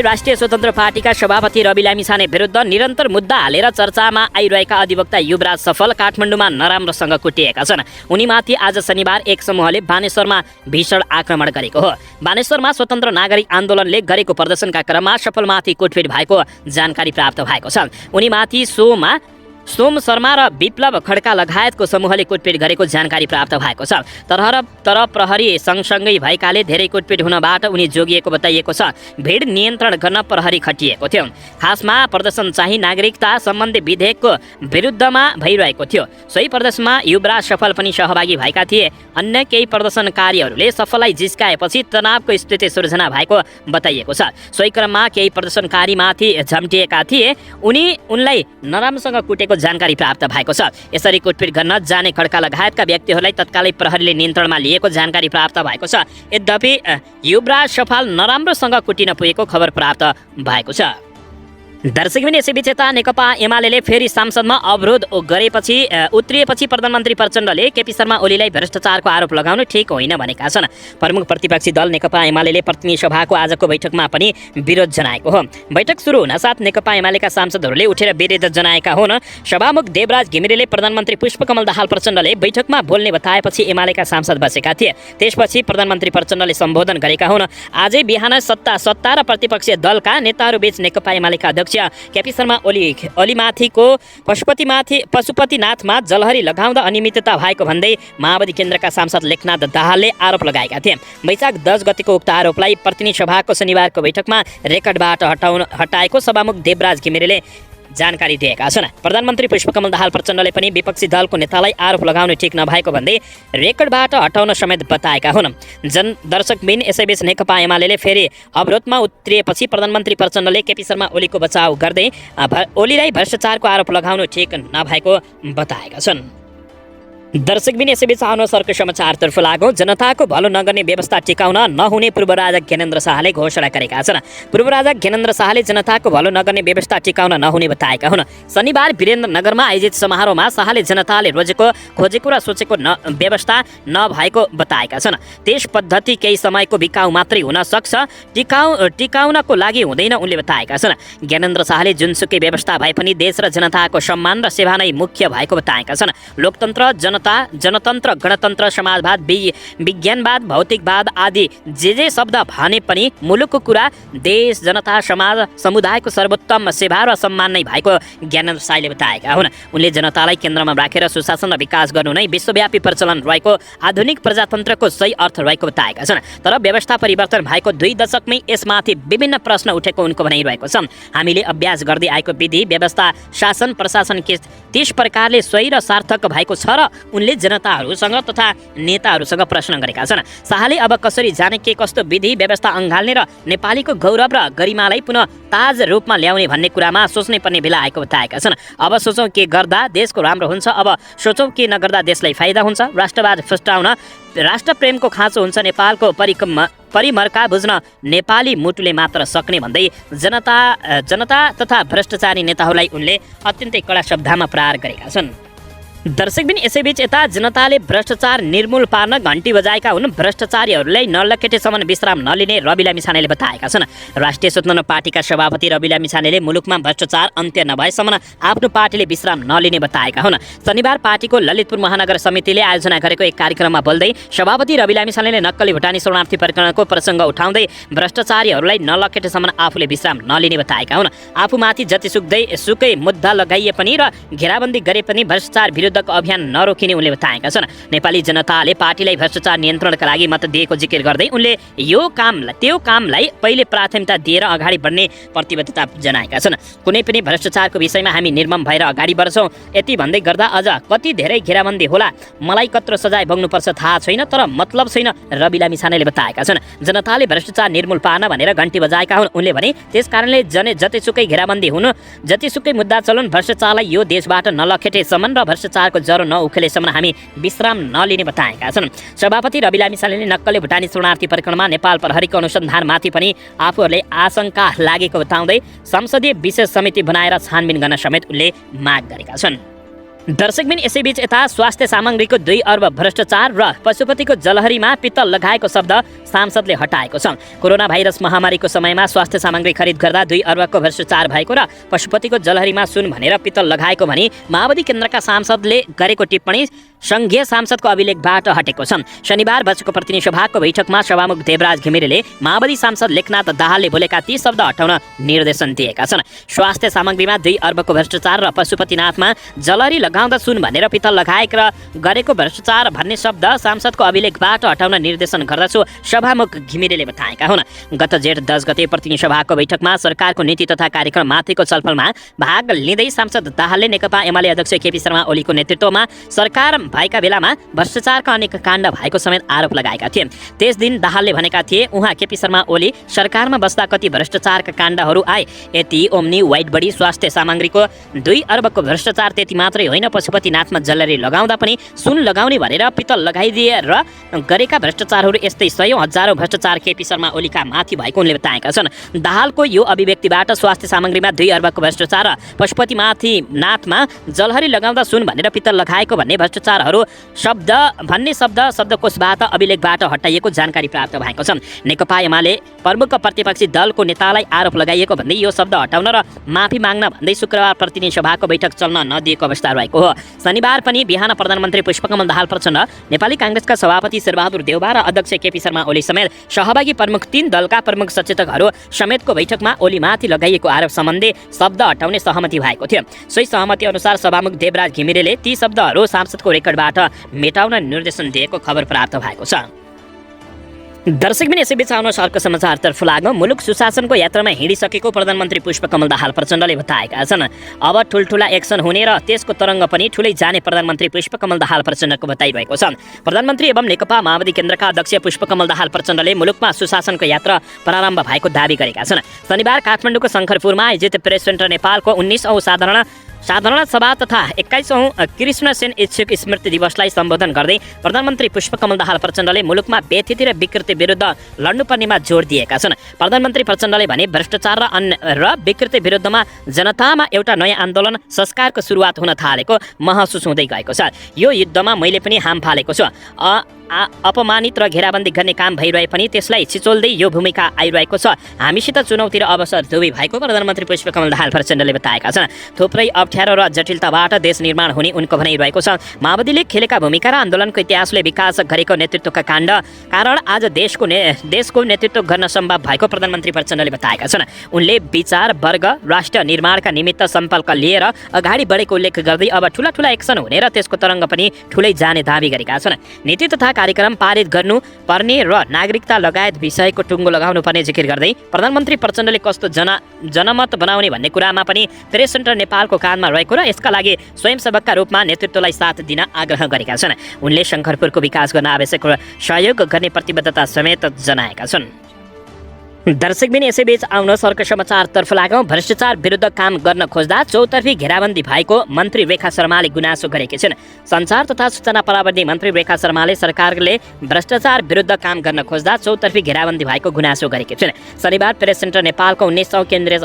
राष्ट्रिय स्वतन्त्र पार्टीका सभापति रवि लामिछाने विरुद्ध निरन्तर मुद्दा हालेर चर्चामा आइरहेका अधिवक्ता युवराज सफल काठमाडौँमा नराम्रोसँग कुटिएका छन्। उनीमाथि आज शनिबार एक समूहले बानेश्वरमा भीषण आक्रमण गरेको हो। बानेश्वरमा स्वतन्त्र नागरिक आन्दोलनले गरेको प्रदर्शनका क्रममा सफलमाथि कुटपिट भएको जानकारी प्राप्त भएको छ। उनीमाथि सोम शर्मा र विप्लव खड्का लगायतको समूहले कुटपिट गरेको जानकारी प्राप्त भएको छ। तर प्रहरी सँगसँगै भएकाले धेरै कुटपिट हुनबाट उनी जोगिएको बताइएको छ। भिड नियन्त्रण गर्न प्रहरी खटिएको थियो। खासमा प्रदर्शन चाहिँ नागरिकता सम्बन्धी विधेयकको विरुद्धमा भइरहेको थियो। सोही प्रदर्शनमा युवराज सफल पनि सहभागी भएका थिए। अन्य केही प्रदर्शनकारीहरूले सफललाई जिस्काएपछि तनावको स्थिति सृजना भएको बताइएको छ। सोही क्रममा केही प्रदर्शनकारीमाथि झम्टिएका थिए। उनलाई नराम्रोसँग कुटेको जानकारी प्राप्त भएको छ। यसरी कुटपिट गर्न जाने खड्का लगायतका व्यक्तिहरूलाई तत्कालै प्रहरीले नियन्त्रणमा लिएको जानकारी प्राप्त भएको छ। यद्यपि युवराज सफल नराम्रोसँग कुटिन पुगेको खबर प्राप्त भएको छ। दर्शकबिन यसैबीच यता नेकपा एमाले फेरि संसदमा अवरोध उत्रिएपछि प्रधानमन्त्री प्रचण्डले केपी शर्मा ओलीलाई भ्रष्टाचारको आरोप लगाउनु ठिक होइन भनेका छन्। प्रमुख प्रतिपक्षी दल नेकपा एमाले प्रतिनिधि सभाको आजको बैठकमा पनि विरोध जनाएको हो। बैठक सुरु हुनसाथ नेकपा एमालेका सांसदहरूले उठेर विरोध जनाएका हुन्। सभामुख देवराज घिमिरेले प्रधानमन्त्री पुष्पकमल दाहाल प्रचण्डले बैठकमा बोल्ने बताएपछि एमालेका सांसद बसेका थिए। त्यसपछि प्रधानमन्त्री प्रचण्डले सम्बोधन गरेका हुन्। आजै बिहान सत्ता र प्रतिपक्षीय दलका नेताहरूबीच नेकपा एमालेका अध्यक्ष केपी शर्मा ओलीमाथिको पशुपतिनाथमा जलहरी लगाउँदा अनियमितता भएको भन्दै माओवादी केन्द्रका सांसद लेखनाथ दाहालले आरोप लगाएका थिए। वैशाख 10 गतिको उक्त आरोपलाई प्रतिनिधि सभाको शनिबारको बैठकमा रेकर्डबाट हटाएको सभामुख देवराज घिमिरेले जानकारी दिएका छन्। प्रधानमन्त्री पुष्पकमल दाहाल प्रचण्डले पनि विपक्षी दलको नेतालाई आरोप लगाउनु ठिक नभएको भन्दै रेकर्डबाट हटाउन समेत बताएका हुन्। दर्शकबिन यसैबीच नेकपा एमाले फेरि अवरोधमा उत्रिएपछि प्रधानमन्त्री प्रचण्डले केपी शर्मा ओलीको बचाउ गर्दै ओलीलाई भ्रष्टाचारको आरोप लगाउनु ठिक नभएको बताएका छन्। दर्शकबिन यसैबीच आउनुहोस् अर्को समाचारतर्फ लागौँ। जनताको भलो नगर्ने व्यवस्था टिकाउन नहुने पूर्व राजा ज्ञानेन्द्र शाहले घोषणा गरेका छन्। पूर्व राजा ज्ञानेन्द्र शाहले जनताको भलो नगर्ने व्यवस्था टिकाउन नहुने बताएका हुन्। शनिबार वीरेन्द्रनगरमा आयोजित समारोहमा शाहले जनताले खोजेको र सोचेको व्यवस्था नभएको बताएका छन्। त्यस पद्धति केही समयको बिकाउ मात्रै हुन सक्छ, टिकाउनको लागि हुँदैन उनले बताएका छन्। ज्ञानेन्द्र शाहले जुनसुकै व्यवस्था भए पनि देश र जनताको सम्मान र सेवा नै मुख्य भएको बताएका छन्। लोकतन्त्र जनतन्त्र गणतन्त्र समाजवाद विज्ञानवाद भौतिकवाद आदि जे शब्द भने पनि मुलुकको कुरा देश जनता समाज समुदायको सर्वोत्तम सेवा र सम्मान नै भएको ज्ञानेन्द्र शाहले बताएका हुन्। उनले जनतालाई केन्द्रमा राखेर सुशासन र विकास गर्नु नै विश्वव्यापी प्रचलन रहेको आधुनिक प्रजातन्त्रको सही अर्थ रहेको बताएका छन्। तर व्यवस्था परिवर्तन भएको 2 दशकमै यसमाथि विभिन्न प्रश्न उठेको उनको भनाइरहेको छ। हामीले अभ्यास गर्दै आएको विधि व्यवस्था शासन प्रशासन के त्यस प्रकारले सही र सार्थक भएको छ र उनले जनताहरूसँग तथा नेताहरूसँग प्रश्न गरेका छन्। शाहले अब कसरी जाने के कस्तो विधि व्यवस्था अँगाल्ने र नेपालीको गौरव र गरिमालाई पुनः ताज रूपमा ल्याउने भन्ने कुरामा सोच्नै पर्ने बेला आएको बताएका छन्। अब सोचौँ के गर्दा देशको राम्रो हुन्छ, अब सोचौँ के नगर्दा देशलाई फाइदा हुन्छ। राष्ट्रवाद फस्टाउन राष्ट्रप्रेमको खाँचो हुन्छ, नेपालको परिमर्का बुझ्न नेपाली मुटुले मात्र सक्ने भन्दै जनता तथा भ्रष्टाचारी नेताहरूलाई उनले अत्यन्तै कडा शब्दमा प्रहार गरेका छन्। दर्शकबिन यसैबीच यता जनताले भ्रष्टाचार निर्मूल पार्न घन्टी बजाएका हुन्। भ्रष्टाचारीहरूलाई नलखेटेसम्म विश्राम नलिने रवि लामिछानेले बताएका छन्। राष्ट्रिय स्वतन्त्र पार्टीका सभापति रवि लामिछानेले मुलुकमा भ्रष्टाचार अन्त्य नभएसम्म आफ्नो पार्टीले विश्राम नलिने बताएका हुन्। शनिबार पार्टीको ललितपुर महानगर समितिले आयोजना गरेको एक कार्यक्रममा बोल्दै सभापति रवि लामिछानेले नक्कली भुटानी शरणार्थी प्रकरणको प्रसङ्ग उठाउँदै भ्रष्टाचारीहरूलाई नलखेटेसम्म आफूले विश्राम नलिने बताएका हुन्। आफूमाथि जतिसुकै मुद्दा लगाइए पनि र घेराबन्दी गरे पनि भ्रष्टाचार विरुद्धको अभियान नरोकिने उनले बताएका छन्। नेपाली जनताले पार्टीलाई भ्रष्टाचार नियन्त्रणका लागि मत दिएको जिकिर गर्दै उनले त्यो कामलाई पहिले प्राथमिकता दिएर अगाडि बढ्ने प्रतिबद्धता जनाएका छन्। कुनै पनि भ्रष्टाचारको विषयमा हामी निर्मम भएर अगाडि बढ्छौँ। यति भन्दै गर्दा अझ कति धेरै घेराबन्दी होला, मलाई कत्रो सजाय भोग्नुपर्छ थाहा छैन, तर मतलब छैन, रवि लामिछानेले बताएका छन्। जनताले भ्रष्टाचार निर्मूल पार्न भनेर घन्टी बजाएका हुन् उनले भने। त्यसकारणले जतिसुकै घेराबन्दी हुनु, जतिसुकै मुद्दा चलुन, भ्रष्टाचारलाई यो देशबाट नलखेटेसम्म र भ्रष्टाचारको जरो नउखेलेसम्म हामी विश्राम नलिने बताएका छन्। सभापति रवि लामिछानेले नक्कली भुटानी शरणार्थी प्रकरणमा नेपाल प्रहरीको अनुसन्धानमाथि पनि आफूहरूले आशंका लागेको बताउँदै संसदीय विशेष समिति बनाएर छानबिन गर्न समेत उनले माग गरेका छन्। दर्शकबिन यसैबीच यता स्वास्थ्य सामग्रीको 2 अर्ब भ्रष्टाचार र पशुपतिको जलहरीमा पित्तल लगाएको शब्द सांसदले हटाएको छ। कोरोना भाइरस महामारीको समयमा स्वास्थ्य सामग्री खरिद गर्दा 2 अर्बको भ्रष्टाचार भएको र पशुपतिको जलहरीमा सुन भनेर पित्तल लगाएको भनी माओवादी केन्द्रका सांसदले गरेको टिप्पणी संघीय सांसदको अभिलेखबाट हटेको छ। शनिबार बसेको प्रतिनिधि सभाको बैठकमा सभामुख देवराज घिमिरेले माओवादी सांसद लेखनाथ दाहालले बोलेका ती शब्द हटाउन निर्देशन दिएका छन्। स्वास्थ्य सामग्रीमा 2 अर्बको भ्रष्टाचार र पशुपतिनाथमा जलहरी लगाउँदा सुन भनेर पित्तल लगाएक र गरेको भ्रष्टाचार भन्ने शब्द सांसदको अभिलेखबाट हटाउन निर्देशन गर्दछु सभामुख घिमिरेले बताएका हुन्। गत जेठ 10 गते प्रतिनिधि सभाको बैठकमा सरकारको नीति तथा कार्यक्रम माथिको छलफलमा भाग लिँदै सांसद दाहालले नेकपा एमाले अध्यक्ष केपी शर्मा ओलीको नेतृत्वमा सरकार भएका बेलामा भ्रष्टाचारका अनेक काण्ड भएको समेत आरोप लगाएका थिए। त्यस दिन दाहालले भनेका थिए उहाँ केपी शर्मा ओली सरकारमा बस्दा कति भ्रष्टाचारका काण्डहरू आए, यति ओम्नी वाइट बडी स्वास्थ्य सामग्रीको 2 अर्बको भ्रष्टाचार त्यति मात्रै होइन, पशुपतिनाथमा जलहरी लगाउँदा पनि सुन लगाउने भनेर पित्तल लगाइदिए र गरेका भ्रष्टाचारहरू यस्तै सयौं हजारौं भ्रष्टाचार केपी शर्मा ओलीका माथि भएको उनले बताएका छन्। दाहालको यो अभिव्यक्तिबाट स्वास्थ्य सामग्रीमा 2 अर्बको भ्रष्टाचार र पशुपतिमाथि नाथमा जलहरी लगाउँदा सुन भनेर पित्तल लगाएको भन्ने भ्रष्टाचारहरू शब्दकोशबाट अभिलेखबाट हटाइएको जानकारी प्राप्त भएको छ। नेकपा एमाले प्रमुख प्रतिपक्षी दलको नेतालाई आरोप लगाइएको भन्दै यो शब्द हटाउन र माफी माग्न भन्दै शुक्रबार प्रतिनिधि सभाको बैठक चल्न नदिएको अवस्था रहेको हो। शनिबार पनि बिहान प्रधानमन्त्री पुष्पकमल दाहाल प्रचण्ड, नेपाली कांग्रेसका सभापति शेरबहादुर देउबा र अध्यक्ष केपी शर्मा ओली समेत सहभागी प्रमुख 3 दलका प्रमुख सचेतकहरू समेतको बैठकमा ओलीमाथि लगाइएको आरोप सम्बन्धी शब्द हटाउने सहमति भएको थियो। सोही सहमति अनुसार सभामुख देवराज घिमिरेले ती शब्दहरू सांसदको रेकर्डबाट मेटाउन निर्देशन दिएको खबर प्राप्त भएको छ। दर्शकबिन यसैबीच आउनुहोस् अर्को समाचारतर्फ लागौँ। मुलुक सुशासनको यात्रामा हिँडिसकेको प्रधानमन्त्री पुष्पकमल दाहाल प्रचण्डले बताएका छन्। अब ठुल्ठुला एक्सन हुने र त्यसको तरङ्ग पनि ठुलै जाने प्रधानमन्त्री पुष्पकमल दाहाल प्रचण्डको बताइरहेको छ। प्रधानमन्त्री एवं नेकपा माओवादी केन्द्रका अध्यक्ष पुष्पकमल दाहाल प्रचण्डले मुलुकमा सुशासनको यात्रा प्रारम्भ भएको दावी गरेका छन्। शनिबार काठमाडौँको शङ्खरपुरमा आयोजित प्रेस सेन्टर नेपालको 19औं साधारण सभा तथा 21औं कृष्णसेन इच्छुक स्मृति दिवसलाई सम्बोधन गर्दै प्रधानमन्त्री पुष्पकमल दाहाल प्रचण्डले मुलुकमा व्यथिति र विकृति विरुद्ध लड्नुपर्नेमा जोड दिएका छन्। प्रधानमन्त्री प्रचण्डले भने भ्रष्टाचार र विकृति विरुद्धमा जनतामा एउटा नयाँ आन्दोलन संस्कारको सुरुवात हुन थालेको महसुस हुँदै गएको छ। यो युद्धमा मैले पनि हाम फालेको छु। अपमानित र घेराबन्दी गर्ने काम भइरहे पनि त्यसलाई छिचोल्दै यो भूमिका आइरहेको छ। हामीसित चुनौती र अवसर दुवै भएको प्रधानमन्त्री पुष्पकमल दाहाल प्रचण्डले बताएका छन्। थुप्रै अप्ठ्यारो र जटिलताबाट देश निर्माण हुने उनको भनाइरहेको छ। माओवादीले खेलेका भूमिका र आन्दोलनको इतिहासले विकास गरेको नेतृत्वका काण्ड कारण आज देशको नेतृत्व गर्न सम्भव भएको प्रधानमन्त्री प्रचण्डले बताएका छन्। उनले विचार वर्ग राष्ट्र निर्माणका निमित्त सम्पर्क लिएर अगाडि बढेको उल्लेख गर्दै अब ठुला एक्सन हुने र त्यसको तरङ्ग पनि ठुलै जाने दावी गरेका छन्। नीति तथा कार्यक्रम पारित गर्नुपर्ने र नागरिकता लगायत विषयको टुङ्गो लगाउनु पर्ने जिकिर गर्दै प्रधानमन्त्री प्रचण्डले कस्तो जनमत बनाउने भन्ने कुरामा पनि प्रेस सेन्टर नेपालको कानमा रहेको र यसका लागि स्वयंसेवकका रूपमा नेतृत्वलाई साथ दिन आग्रह गरेका छन्। उनले शङ्खरपुरको विकास गर्न आवश्यक सहयोग गर्ने प्रतिबद्धता समेत जनाएका छन्। दर्शकबिन यसैबीच आउनुहोस् अर्को समाचारतर्फ लागौँ। भ्रष्टाचार विरुद्ध काम गर्न खोज्दा चौतर्फी घेराबन्दी भएको मन्त्री रेखा शर्माले गुनासो गरेकी छिन्। सञ्चार तथा सूचना प्रविधि मन्त्री रेखा शर्माले सरकारले भ्रष्टाचार विरुद्ध काम गर्न खोज्दा चौतर्फी घेराबन्दी भएको गुनासो गरेकी छिन्। शनिबार प्रेस सेन्टर नेपालको 19औं केन्द्रीय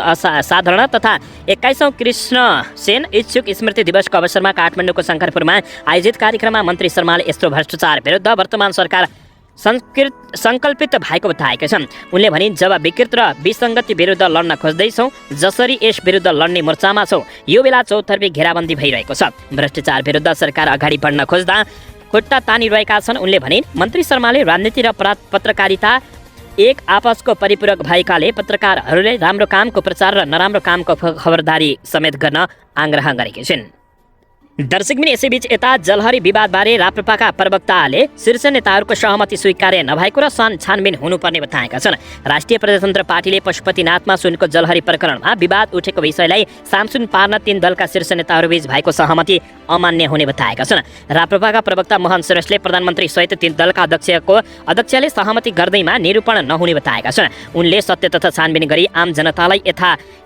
साधारण तथा 21औं कृष्णसेन इच्छुक स्मृति दिवसको अवसरमा काठमाडौँको शङ्करपुरमा आयोजित कार्यक्रममा मन्त्री शर्माले यस्तो भ्रष्टाचार विरुद्ध वर्तमान सरकार सङ्कल्पित भएको बताएका छन्। उनले भने जब विकृत र विसङ्गति विरुद्ध लड्न खोज्दैछौँ, जसरी यस विरुद्ध लड्ने मोर्चामा छौँ, यो बेला चौतर्फी घेराबन्दी भइरहेको छ। भ्रष्टाचार विरुद्ध सरकार अगाडि बढ्न खोज्दा खुट्टा तानिरहेका छन्। उनले भने मन्त्री शर्माले राजनीति र पत्रकारिता एक आपसको परिपूरक भएकाले पत्रकारहरूले राम्रो कामको प्रचार र नराम्रो कामको खबरदारी समेत गर्न आग्रह गरेकी छिन्। दर्शकबिन यसैबीच यता जलहरी विवादबारे राप्रपाका प्रवक्ताले शीर्ष नेताहरूको सहमति स्वीकार्य नभएको र छानबिन हुनुपर्ने बताएका छन्। राष्ट्रिय प्रजातन्त्र पार्टीले पशुपतिनाथमा सुनको जलहरी प्रकरणमा विवाद उठेको विषयलाई सामसुन पार्न 3 दलका शीर्ष नेताहरूबीच भएको सहमति अमान्य हुने बताएका छन्। राप्रपाका प्रवक्ता मोहन श्रेष्ठले प्रधानमन्त्री सहित 3 दलका अध्यक्षले सहमति गर्दैमा निरूपण नहुने बताएका छन्। उनले सत्य तथा छानबिन गरी आम जनतालाई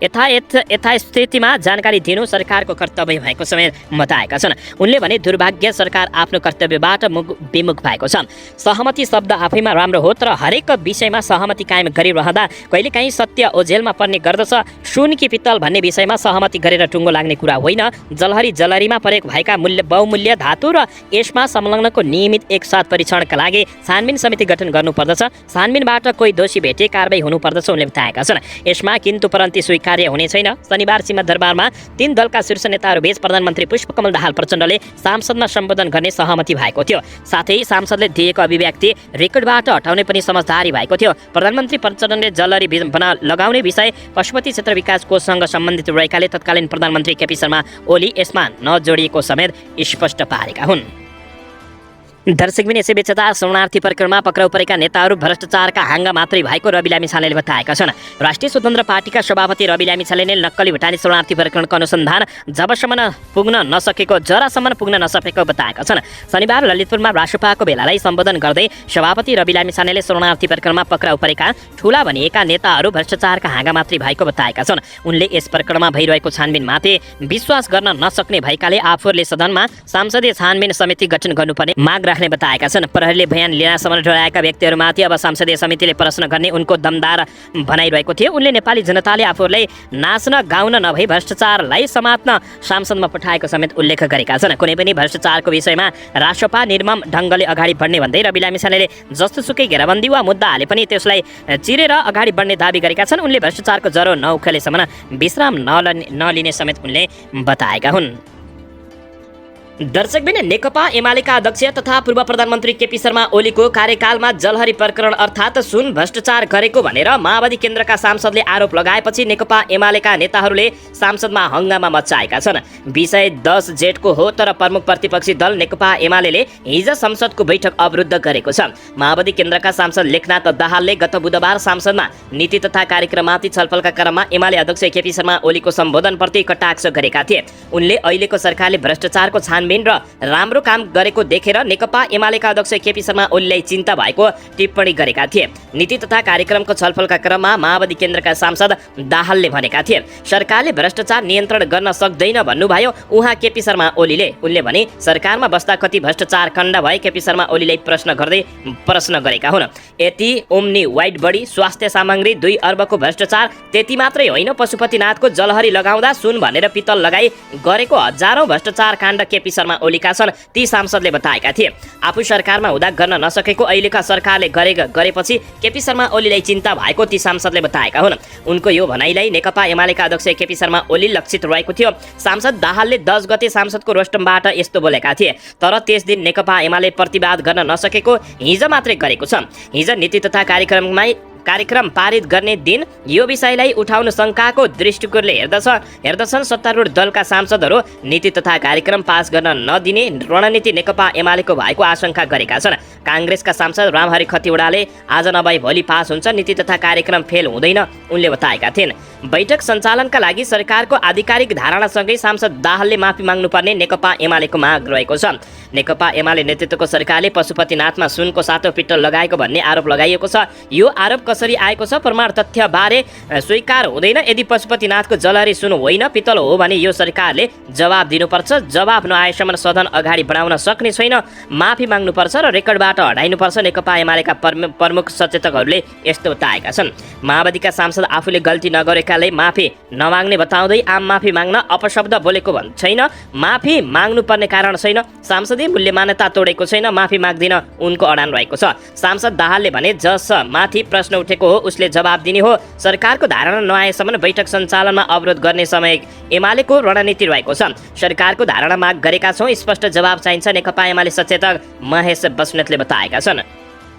यथास्थितिमा जानकारी दिनु सरकारको कर्तव्य भएको समेत बताएका छन्। उनले भने दुर्भाग्य सरकार आफ्नो कर्तव्यबाट विमुख भएको छ। सहमति शब्द आफैमा राम्रो हो, तर हरेक विषयमा सहमति कायम गरिरहँदा कहिलेकाहीँ सत्य ओझेलमा पर्ने गर्दछ। सुन कि पित्तल भन्ने विषयमा सहमति गरेर टुङ्गो लाग्ने कुरा होइन। जलहरीमा प्रयोग भएका बहुमूल्य धातु र यसमा संलग्नको नियमित एकसाथ परीक्षणका लागि छानबिन समिति गठन गर्नुपर्दछ। छानबिनबाट कोही दोषी भेटे कारबाही हुनुपर्दछ उनले बताएका छन्। यसमा किन्तु परन्तु स्वीकार्य हुने छैन। शनिबार सिंहदरबारमा 3 दलका शीर्ष नेताहरूबीच प्रधानमन्त्री पुष्पकमल दाहाल प्रचण्डले सांसदमा सम्बोधन गर्ने सहमति भएको थियो। साथै सांसदले दिएको अभिव्यक्ति रेकर्डबाट हटाउने पनि समझदारी भएको थियो। प्रधानमन्त्री प्रचण्डले जलहरी लगाउने विषय पशुपति क्षेत्र विकास कोषसँग सम्बन्धित रहेकाले तत्कालीन प्रधानमन्त्री केपी शर्मा ओली यसमा नजोडिएको समेत स्पष्ट पारेका हुन्। दर्शकबिन यसैबीच शरणार्थी प्रकरणमा पक्राउ परेका नेताहरू भ्रष्टाचारका हाङ्गा मात्रै भएको रवि लामिछानेले बताएका छन्। राष्ट्रिय स्वतन्त्र पार्टीका सभापति रवि लामिछानेले नक्कली भुटानी शरणार्थी प्रकरणको अनुसन्धान जरासम्म पुग्न नसकेको बताएका छन्। शनिबार ललितपुरमा राष्ट्रपाको भेलालाई सम्बोधन गर्दै सभापति रवि लामिछानेले शरणार्थी प्रकरणमा पक्राउ परेका ठूला भनिएका नेताहरू भ्रष्टाचारका हाङ्गा मात्रै भएको बताएका छन्। उनले यस प्रकरणमा भइरहेको छानबिनमाथि विश्वास गर्न नसक्ने भएकाले आफूहरूले सदनमा संसदीय छानबिन समिति गठन गर्नुपर्ने माग राख्ने बताएका छन्। प्रहरीले बयान लिनसम्म डराएका व्यक्तिहरूमाथि अब संसदीय समितिले प्रश्न गर्ने उनको दमदार भनाइरहेको थियो। उनले नेपाली जनताले आफूहरूलाई नाच्न गाउन नभई भ्रष्टाचारलाई समात्न संसदमा पठाएको समेत उल्लेख गरेका छन्। कुनै पनि भ्रष्टाचारको विषयमा राष्ट्रपा निर्मम ढङ्गले अगाडि बढ्ने भन्दै रवि लामिछानेले जस्तोसुकै घेराबन्दी वा मुद्दा हाले पनि त्यसलाई चिरेर अगाडि बढ्ने दाबी गरेका छन्। उनले भ्रष्टाचारको जरो नउखेलेसम्म विश्राम नलिने समेत उनले बताएका हुन्। दर्शकबिन नेकपा एमालेका अध्यक्ष तथा पूर्व प्रधानमन्त्री केपी शर्मा ओलीको कार्यकालमा जलहरी प्रकरण अर्थात् सुन भ्रष्टाचार गरेको भनेर माओवादी केन्द्रका सांसदले आरोप लगाएपछि नेकपा एमालेका नेताहरूले सांसदमा हङ्गामा मचाएका छन्। विषय 10 जेठको हो, तर प्रमुख प्रतिपक्षी दल नेकपा एमालेले हिजो संसदको बैठक अवरुद्ध गरेको छ। माओवादी केन्द्रका सांसद लेखनाथ दाहालले गत बुधबार संसदमा नीति तथा कार्यक्रममाथि छलफलका क्रममा एमाले अध्यक्ष केपी शर्मा ओलीको सम्बोधनप्रति कटाक्ष गरेका थिए। उनले अहिलेको सरकारले भ्रष्टाचारको छानबिन र राम्रो काम गरेको देखेर नेकपा एमालेका अध्यक्ष केपी शर्मा ओलीलाई चिन्ता भएको टिप्पणी गरेका थिए। नीति तथा कार्यक्रमको छलफलका क्रममा माओवादी केन्द्रका सांसद दाहालले भनेका थिए, सरकारले भ्रष्टाचार नियन्त्रण गर्न सक्दैन भन्नुभयो उहाँ केपी शर्मा ओलीले। उनले भने सरकारमा बस्दा कति भ्रष्टाचार खण्ड भए केपी शर्मा ओलीलाई प्रश्न गरेका हुन्। यति ओम्नी वाइड बडी स्वास्थ्य सामग्री 2 अर्बको भ्रष्टाचार त्यति मात्रै होइन, पशुपतिनाथको जलहरी लगाउँदा सुन भनेर पित्तल लगाई गरेको हजारौं भ्रष्टाचार काण्ड केपी शर्मा ओलीका छन्, ती सांसदले बताएका थिए। आफू सरकारमा हुँदा गर्न नसकेको अहिलेका सरकारले गरेपछि केपी शर्मा ओलीलाई चिन्ता भएको ती सांसदले बताएका हुन्। उनको यो भनाइलाई नेकपा एमालेका अध्यक्ष केपी शर्मा ओली लक्षित रहेको थियो। सांसद दाहालले 10 गते सांसदको रोस्टमबाट यस्तो बोलेका थिए, तर त्यस दिन नेकपा एमाले प्रतिवाद गर्न नसकेको हिजो मात्रै गरेको छ। हिजो नीति तथा कार्यक्रम पारित गर्ने दिन यो विषयलाई उठाउन शङ्काको दृष्टिकोणले हेर्दछन् सत्तारूढ दलका सांसदहरू नीति तथा कार्यक्रम पास गर्न नदिने रणनीति नेकपा एमालेको भएको आशंका गरेका छन्। काङ्ग्रेसका सांसद रामहरि खतिवडाले आज नभए भोलि पास हुन्छ, नीति तथा कार्यक्रम फेल हुँदैन उनले बताएका थिइन्। बैठक सञ्चालनका लागि सरकारको आधिकारिक धारणासँगै सांसद दाहालले माफी माग्नुपर्ने नेकपा एमालेको माग रहेको छ। नेकपा एमाले नेतृत्वको सरकारले पशुपतिनाथमा सुनको सातो पित्तल लगाएको भन्ने आरोप लगाइएको छ। यो आरोप कसरी आएको छ, प्रमाण तथ्यबारे स्वीकार हुँदैन। यदि पशुपतिनाथको जलहरी सुन होइन पित्तल हो भने यो सरकारले जवाब दिनुपर्छ। जवाब नआएसम्म सदन अगाडि बढाउन सक्ने छैन, माफी माग्नुपर्छ र रेकर्डबाट हटाइनुपर्छ। नेकपा एमालेका प्रमुख सचेतकहरूले यस्तो बताएका छन्। माओवादीका सांसद आफूले गल्ती नगरेकाले माफी नमाग्ने बताउँदै आम माफी माग्न अपशब्द बोलेको छैन, माफी माग्नुपर्ने कारण छैन, सांसदीय मूल्य मान्यता तोडेको छैन, माफी माग्दिन उनको अडान रहेको छ। सांसद दाहालले भने जसमाथि प्रश्न उठेको हो उसले जवाब दिने हो। सरकारको धारणा नआएसम्म बैठक सञ्चालनमा अवरोध गर्ने समय एमालेको रणनीति रहेको छ। सरकारको धारणा माग गरेका छौँ, स्पष्ट जवाब चाहिन्छ, नेकपा एमाले सचेतक महेश बस्नेतले बताएका छन्।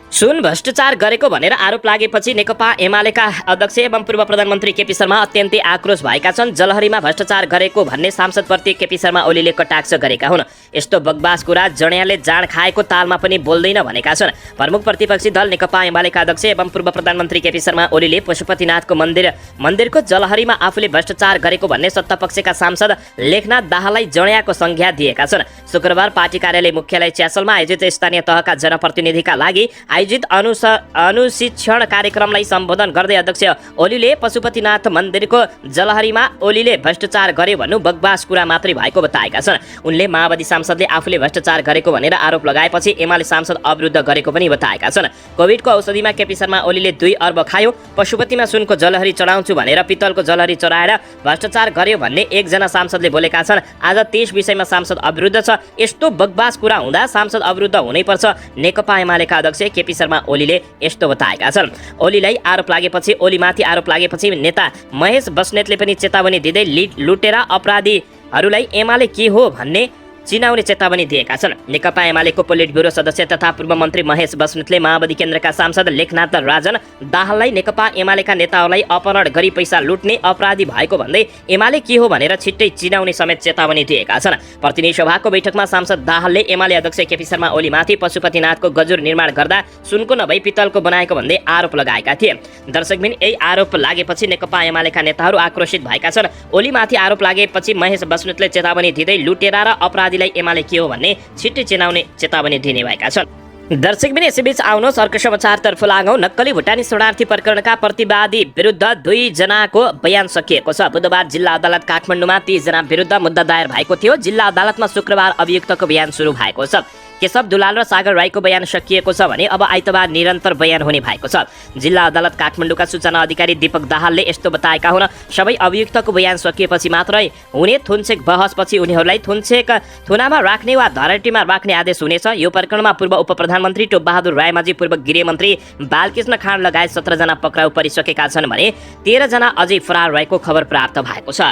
सुन भ्रष्टाचार गरेको भनेर आरोप लागेपछि नेकपा एमालेका अध्यक्ष एवं पूर्व प्रधानमन्त्री केपी शर्मा अत्यन्तै आक्रोश भएका छन्। जलहरीमा भ्रष्टाचार गरेको भन्ने सांसदप्रति केपी शर्मा ओलीले कटाक्ष गरेका हुन्। यस्तो बकवास कुरा जड्याले जाँड खाएको तालमा पनि बोल्दैन भनेका छन्। प्रमुख प्रतिपक्षी दल नेकपा एमालेका अध्यक्ष एवं पूर्व प्रधानमन्त्री केपी शर्मा ओलीले पशुपतिनाथको मन्दिरको जलहरीमा आफूले भ्रष्टाचार गरेको भन्ने सत्तापक्षका सांसद लेखनाथ दाहाललाई जड्याको संज्ञा दिएका छन्। शुक्रबार पार्टी कार्यालय मुख्यालय च्यासलमा आयोजित स्थानीय तहका जनप्रतिनिधिका लागि आयोजित अनुशिक्षण कार्यक्रमलाई सम्बोधन गर्दै अध्यक्ष ओलीले पशुपतिनाथ मन्दिरको जलहरीमा ओलीले भ्रष्टाचार गरे भन्नु बकवास कुरा मात्रै भएको बताएका छन्। उनले माओवादी सांसदले आफूले भ्रष्टाचार गरेको भनेर आरोप लगाएपछि एमाले सांसद अवरुद्ध गरेको पनि बताएका छन्। कोभिडको औषधिमा केपी शर्मा ओलीले 2 अर्ब खायो, पशुपतिमा सुनको जलहरी चढाउँछु भनेर पित्तलको जलहरी चढाएर भ्रष्टाचार गर्यो भन्ने एकजना सांसदले बोलेका छन्। आज त्यस विषयमा सांसद अवरुद्ध छ। यस्तो बकवास कुरा हुँदा सांसद अवरुद्ध हुनैपर्छ। नेकपा एमालेका अध्यक्ष केपी शर्मा ओलीले यस्तो बताएका छन्। ओलीमाथि आरोप लागेपछि नेता महेश बस्नेतले पनि चेतावनी दिँदै लुटेरा अपराधीहरूलाई एमाले के हो भन्ने चिनाउने चेतावनी दिएका छन्। नेकपा एमालेको पोलिट ब्युरो सदस्य तथा पूर्व मन्त्री महेश बस्नेतले माओवादी केन्द्रका सांसद लेखनाथ राजन दाहाललाई नेकपा एमालेका नेताहरूलाई अपहरण गरी पैसा लुट्ने अपराधी भएको भन्दै एमाले के हो भनेर छिट्टै चिनाउने समेत चेतावनी दिएका छन्। प्रतिनिधि सभाको बैठकमा सांसद दाहालले एमाले अध्यक्ष केपी शर्मा ओलीमाथि पशुपतिनाथको गजुर निर्माण गर्दा सुनको नभई पित्तलको बनाएको भन्दै आरोप लगाएका थिए। दर्शकबिन यही आरोप लागेपछि नेकपा एमालेका नेताहरू आक्रोशित भएका छन्। ओलीमाथि आरोप लागेपछि महेश बस्नेतले चेतावनी दिँदै लुटेरा र अपराधी एमाले के हो भन्ने छिट्टै चिनाउने चेतावनी दिने भएका छन्। दर्शकबिन यसैबीच आउनुहोस् अर्को समाचारतर्फ लागौँ। नक्कली भुटानी शरणार्थी प्रकरणका प्रतिवादी विरुद्ध 2 जनाको बयान सकिएको छ। बुधबार जिल्ला अदालत काठमाडौँमा 30 जना विरुद्ध मुद्दा दायर भएको थियो। जिल्ला अदालतमा शुक्रबार अभियुक्तको बयान सुरु भएको छ। केशव दुलाल र सागर राईको बयान सकिएको छ भने अब आइतबार निरन्तर बयान हुने भएको छ। जिल्ला अदालत काठमाडौँका सूचना अधिकारी दीपक दाहालले यस्तो बताएका हुन्। सबै अभियुक्तको बयान सकिएपछि मात्रै हुने थुनछेक बहसपछि उनीहरूलाई थुनामा राख्ने वा धराटीमा राख्ने आदेश हुनेछ। यो प्रकरणमा पूर्व उपप्रधानमन्त्री टोपबहादुर रायमाझी, पूर्व गृहमन्त्री बालकृष्ण खाँड लगायत 17 जना पक्राउ परिसकेका छन् भने 13 जना अझै फरार रहेको खबर प्राप्त भएको छ।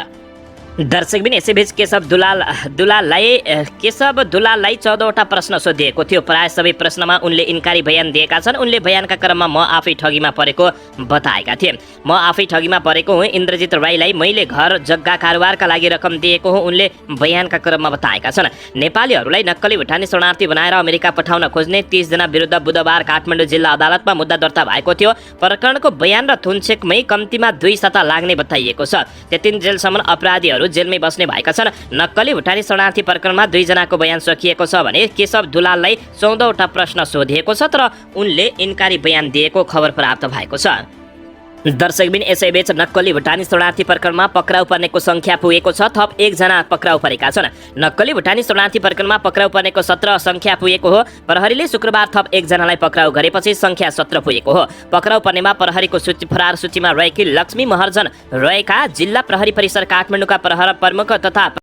दर्शकबिन यसैबीच केशव दुलाललाई 14वटा प्रश्न सोधिएको थियो। प्राय सबै प्रश्नमा उनले इन्कारी बयान दिएका छन्। उनले बयानका क्रममा म आफै ठगीमा परेको बताएका थिए। म आफै ठगीमा परेको हुँ। इन्द्रजित राईलाई मैले घर जग्गा कारोबारका लागि रकम दिएको हुँ, उनले बयानका क्रममा बताएका छन्। नेपालीहरूलाई नक्कली भुटानी शरणार्थी बनाएर अमेरिका पठाउन खोज्ने 30 जना विरुद्ध बुधबार काठमाडौँ जिल्ला अदालतमा मुद्दा दर्ता भएको थियो। प्रकरणको बयान र थुनछेकमै कम्तीमा 2 साता लाग्ने बताइएको छ। त्यतिन्जेलसम्म अपराधीहरू जेलमै बस्ने भएका छन्। नक्कली भुटानी शरणार्थी प्रकरणमा 2 जनाको बयान सकिएको छ भने केशव दुलाललाई 14वटा प्रश्न सोधिएको छ, तर उनले इन्कारी बयान दिएको खबर प्राप्त भएको छ। दर्शकबिन यसैबीच नक्कली भुटानी शरणार्थी प्रकरणमा पक्राउ पर्नेको संख्या पुगेको छ। थप 1 जना पक्राउ परेका छन्। नक्कली भुटानी शरणार्थी प्रकरणमा पक्राउ पर्नेको 17 संख्या पुगेको हो। प्रहरीले शुक्रबार थप 1 जनालाई पक्राउ गरेपछि संख्या 17 पुगेको हो। पक्राउ पर्नेमा प्रहरीको फरार सूचीमा रहेकी लक्ष्मी महर्जन रहेका जिल्ला प्रहरी परिसर काठमाडौँका प्रहरी प्रमुख तथा